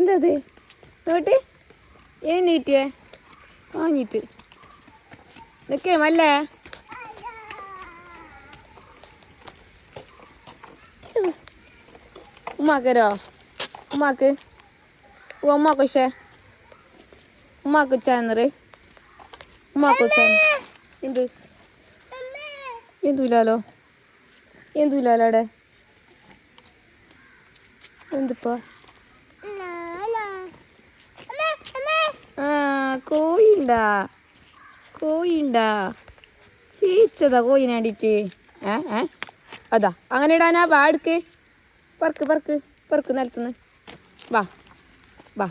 എന്താ അത് നോട്ട് ഏനീറ്റേ വാങ്ങിയിട്ട് നിൽക്കേ മല്ലേ ഉമ്മാക്കരോ ഉമ്മാക്ക് ഉമ്മാക്ക് പക്ഷേ ഉമ്മാക്ക് ഉച്ചാന്നറ് ഉമ്മാക്ക് ഉച്ച എന്ത് എന്തുമില്ലാലോ എന്തുമില്ലാലോ അവിടെ എന്തിപ്പോ ആ കോഴിണ്ടാ കോഴിണ്ടാ പീച്ചതാ കോഴിനെ വേണ്ടിയിട്ട് അതാ അങ്ങനെ ഇടാനാ വാ എടുക്ക് പറക്ക് പറക്ക് പറക്ക് നിലത്തുനിന്ന് വാ വാ